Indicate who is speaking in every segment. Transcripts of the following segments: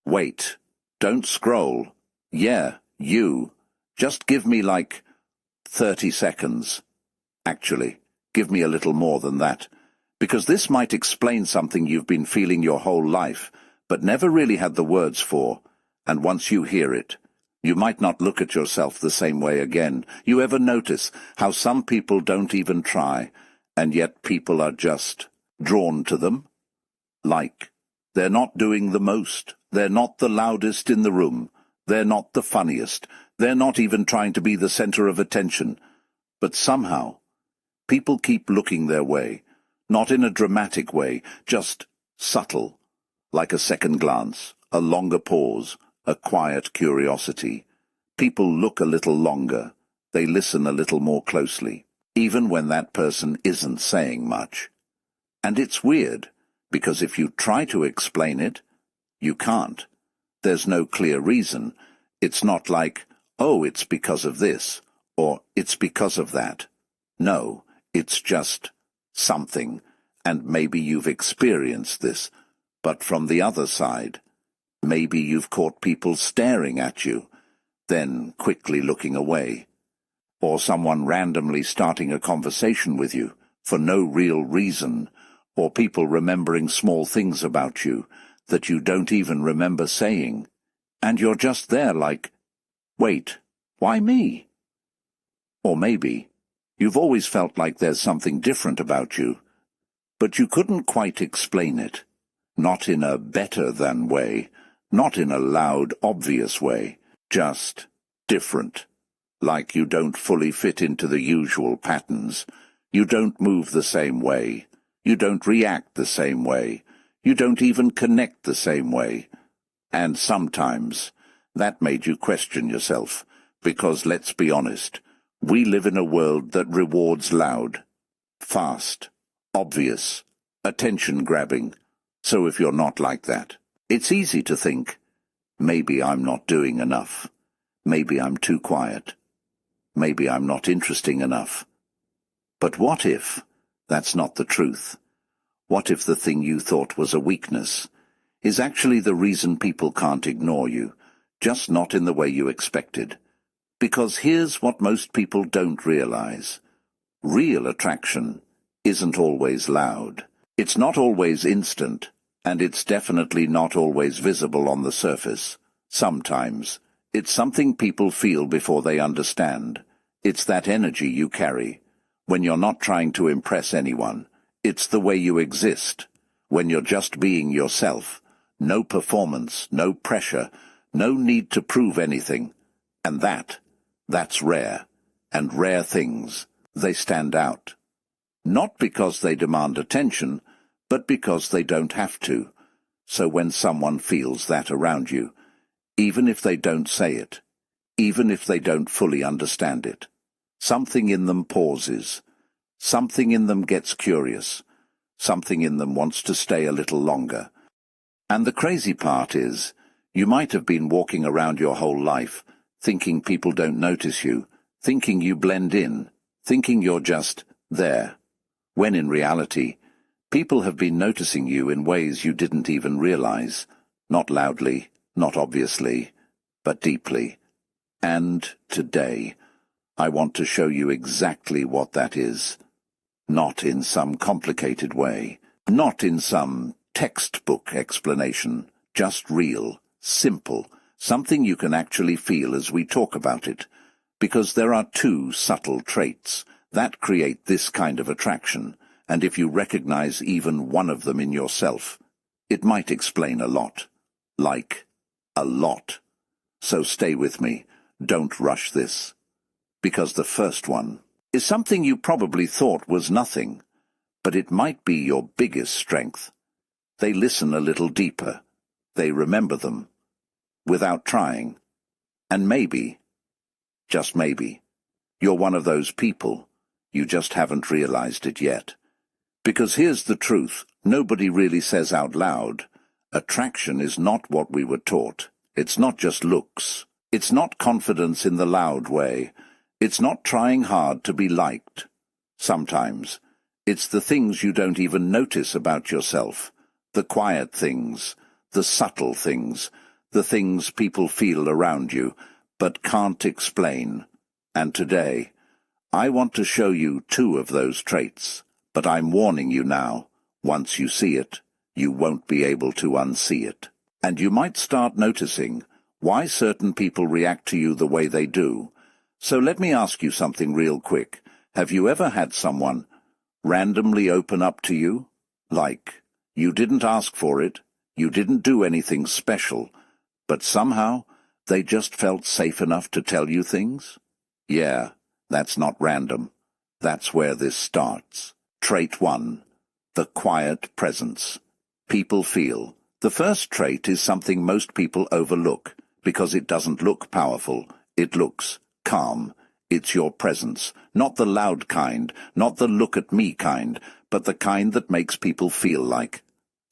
Speaker 1: Wait, don't scroll. Yeah, you. Just give me like 30 seconds. Actually, give me a little more than that, because this might explain something you've been feeling your whole life, but never really had the words for, and once you hear it, you might not look at yourself the same way again. You ever notice how some people don't even try, and yet people are just drawn to them? Like, they're not doing the most, they're not the loudest in the room, they're not the funniest, they're not even trying to be the center of attention, but somehow, people keep looking their way, not in a dramatic way, just subtle, like a second glance, a longer pause, a quiet curiosity. People look a little longer, they listen a little more closely, even when that person isn't saying much. And it's weird, because if you try to explain it, you can't. There's no clear reason. It's not like, oh, it's because of this, or it's because of that. No, it's just something, and maybe you've experienced this, but from the other side, maybe you've caught people staring at you, then quickly looking away, or someone randomly starting a conversation with you for no real reason, or people remembering small things about you that you don't even remember saying, and you're just there like, wait, why me? Or maybe you've always felt like there's something different about you, but you couldn't quite explain it, not in a better-than way, not in a loud, obvious way, just different, like you don't fully fit into the usual patterns, you don't move the same way, you don't react the same way, you don't even connect the same way. And sometimes that made you question yourself, because let's be honest, we live in a world that rewards loud, fast, obvious, attention-grabbing. So if you're not like that, it's easy to think, maybe I'm not doing enough. Maybe I'm too quiet. Maybe I'm not interesting enough. But what if that's not the truth? What if the thing you thought was a weakness is actually the reason people can't ignore you, just not in the way you expected? Because here's what most people don't realize. Real attraction isn't always loud. It's not always instant, and it's definitely not always visible on the surface. Sometimes it's something people feel before they understand. It's that energy you carry when you're not trying to impress anyone. It's the way you exist, when you're just being yourself. No performance, no pressure, no need to prove anything. And that's rare. And rare things, they stand out. Not because they demand attention, but because they don't have to. So when someone feels that around you, even if they don't say it, even if they don't fully understand it, something in them pauses. Something in them gets curious. Something in them wants to stay a little longer. And the crazy part is, you might have been walking around your whole life, thinking people don't notice you, thinking you blend in, thinking you're just there, when in reality, people have been noticing you in ways you didn't even realize, not loudly, not obviously, but deeply. And today, I want to show you exactly what that is. Not in some complicated way, not in some textbook explanation, just real, simple, something you can actually feel as we talk about it, because there are two subtle traits that create this kind of attraction, and if you recognize even one of them in yourself, it might explain a lot. Like, a lot. So stay with me, don't rush this. Because the first one is something you probably thought was nothing, but it might be your biggest strength. They listen a little deeper. They remember them, without trying. And maybe, just maybe, you're one of those people. You just haven't realized it yet. Because here's the truth, nobody really says out loud, attraction is not what we were taught. It's not just looks. It's not confidence in the loud way. It's not trying hard to be liked. Sometimes, it's the things you don't even notice about yourself, the quiet things, the subtle things, the things people feel around you, but can't explain. And today, I want to show you two of those traits, but I'm warning you now, once you see it, you won't be able to unsee it. And you might start noticing why certain people react to you the way they do. So let me ask you something real quick. Have you ever had someone randomly open up to you? Like, you didn't ask for it, you didn't do anything special, but somehow they just felt safe enough to tell you things? Yeah, that's not random. That's where this starts. Trait 1. The quiet presence. People feel. The first trait is something most people overlook, because it doesn't look powerful. It looks calm. It's your presence, not the loud kind, not the look at me kind, but the kind that makes people feel like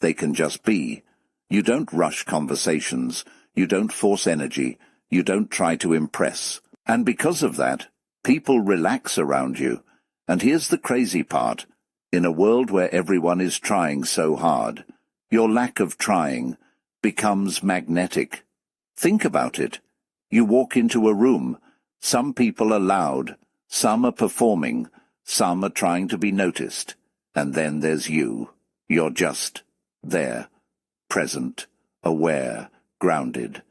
Speaker 1: they can just be. You don't rush conversations, you don't force energy, you don't try to impress. And because of that, people relax around you. And here's the crazy part. In a world where everyone is trying so hard, your lack of trying becomes magnetic. Think about it. You walk into a room. Some people are loud, some are performing, some are trying to be noticed. And then there's you. You're just there, present, aware, grounded.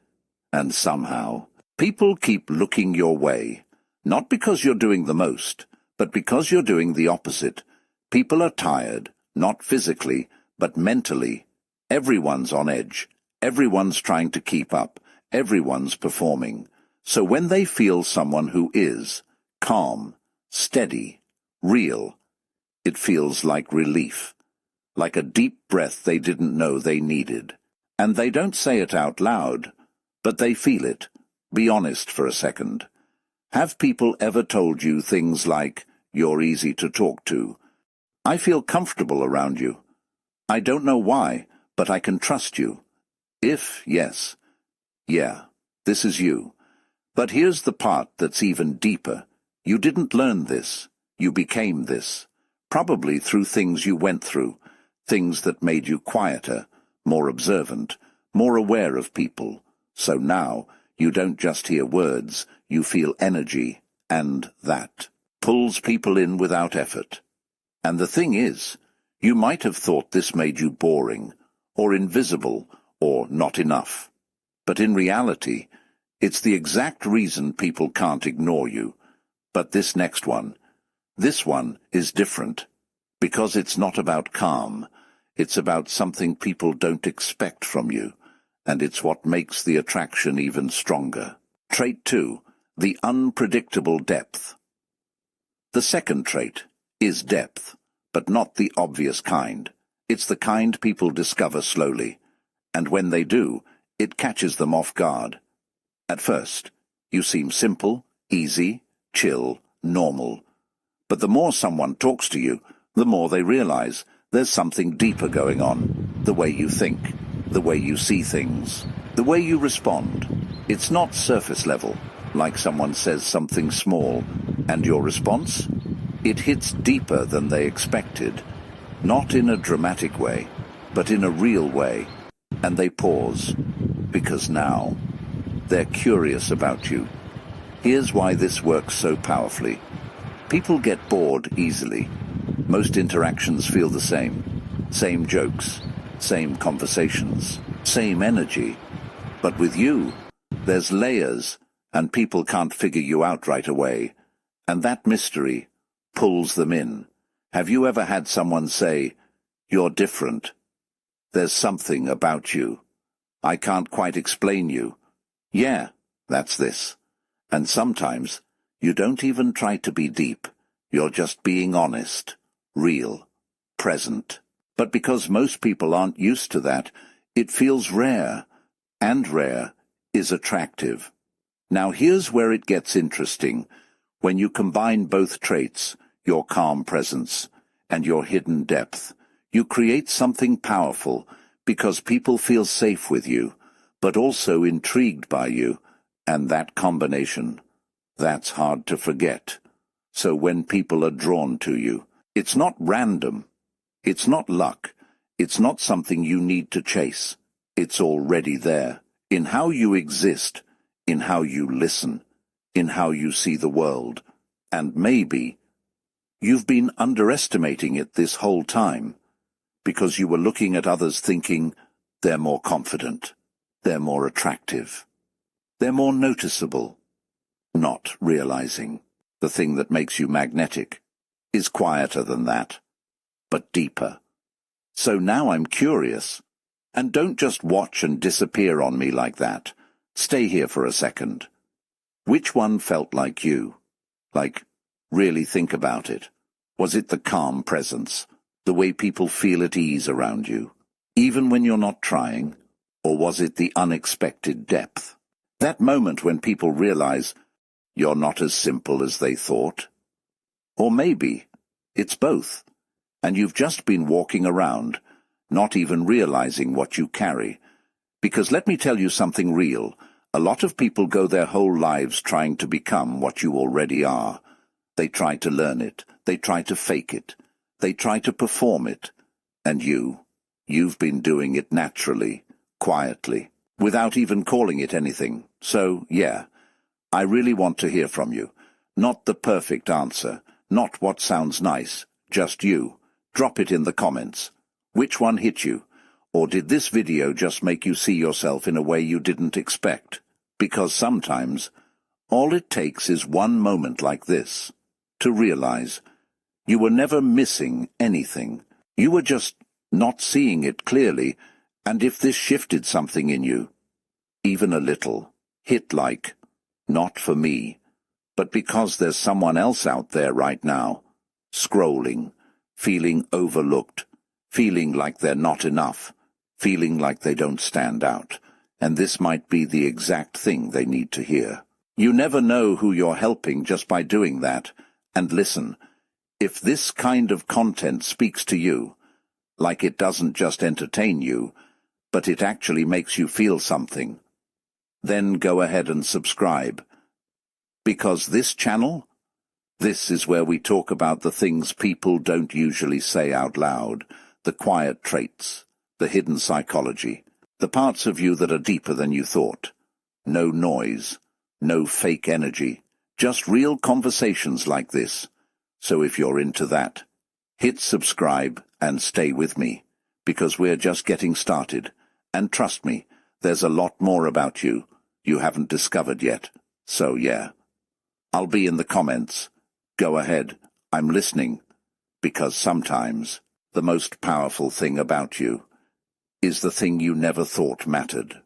Speaker 1: And somehow, people keep looking your way. Not because you're doing the most, but because you're doing the opposite. People are tired, not physically, but mentally. Everyone's on edge. Everyone's trying to keep up. Everyone's performing. So when they feel someone who is calm, steady, real, it feels like relief, like a deep breath they didn't know they needed. And they don't say it out loud, but they feel it. Be honest for a second. Have people ever told you things like, "You're easy to talk to. I feel comfortable around you. I don't know why, but I can trust you"? If yes, yeah, this is you. But here's the part that's even deeper. You didn't learn this. You became this. Probably through things you went through, things that made you quieter, more observant, more aware of people. So now, you don't just hear words, you feel energy, and that pulls people in without effort. And the thing is, you might have thought this made you boring, or invisible, or not enough. But in reality, it's the exact reason people can't ignore you. But this next one, this one is different. Because it's not about calm. It's about something people don't expect from you. And it's what makes the attraction even stronger. Trait 2. The unpredictable depth. The second trait is depth, but not the obvious kind. It's the kind people discover slowly. And when they do, it catches them off guard. At first, you seem simple, easy, chill, normal. But the more someone talks to you, the more they realize there's something deeper going on. The way you think, the way you see things, the way you respond. It's not surface level, like someone says something small, and your response? It hits deeper than they expected. Not in a dramatic way, but in a real way. And they pause, because now they're curious about you. Here's why this works so powerfully. People get bored easily. Most interactions feel the same. Same jokes, same conversations, same energy. But with you, there's layers, and people can't figure you out right away. And that mystery pulls them in. Have you ever had someone say, "You're different. There's something about you. I can't quite explain you"? Yeah, that's this. And sometimes, you don't even try to be deep. You're just being honest, real, present. But because most people aren't used to that, it feels rare. And rare is attractive. Now here's where it gets interesting. When you combine both traits, your calm presence and your hidden depth, you create something powerful because people feel safe with you, but also intrigued by you, and that combination, that's hard to forget. So when people are drawn to you, it's not random, it's not luck, it's not something you need to chase. It's already there. in how you exist, in how you listen, in how you see the world, and maybe you've been underestimating it this whole time, because you were looking at others thinking they're more confident, they're more attractive, they're more noticeable, not realizing the thing that makes you magnetic is quieter than that, but deeper. So now I'm curious, and don't just watch and disappear on me like that. Stay here for a second. Which one felt like you? Like, really think about it. Was it the calm presence, the way people feel at ease around you, even when you're not trying? Or was it the unexpected depth? That moment when people realize you're not as simple as they thought? Or maybe it's both, and you've just been walking around, not even realizing what you carry. Because let me tell you something real. A lot of people go their whole lives trying to become what you already are. They try to learn it. They try to fake it. They try to perform it. And you've been doing it naturally, quietly, without even calling it anything. So, yeah, I really want to hear from you. Not the perfect answer, not what sounds nice, just you. Drop it in the comments. Which one hit you? Or did this video just make you see yourself in a way you didn't expect? Because sometimes, all it takes is one moment like this to realize you were never missing anything. You were just not seeing it clearly, and if this shifted something in you, even a little, hit like, not for me, but because there's someone else out there right now, scrolling, feeling overlooked, feeling like they're not enough, feeling like they don't stand out, and this might be the exact thing they need to hear. You never know who you're helping just by doing that. And listen, if this kind of content speaks to you, like it doesn't just entertain you, but it actually makes you feel something, then go ahead and subscribe. Because this channel, this is where we talk about the things people don't usually say out loud, the quiet traits, the hidden psychology, the parts of you that are deeper than you thought. No noise, no fake energy, just real conversations like this. So if you're into that, hit subscribe and stay with me, because we're just getting started. And trust me, there's a lot more about you haven't discovered yet. So yeah, I'll be in the comments. Go ahead, I'm listening, because sometimes the most powerful thing about you is the thing you never thought mattered.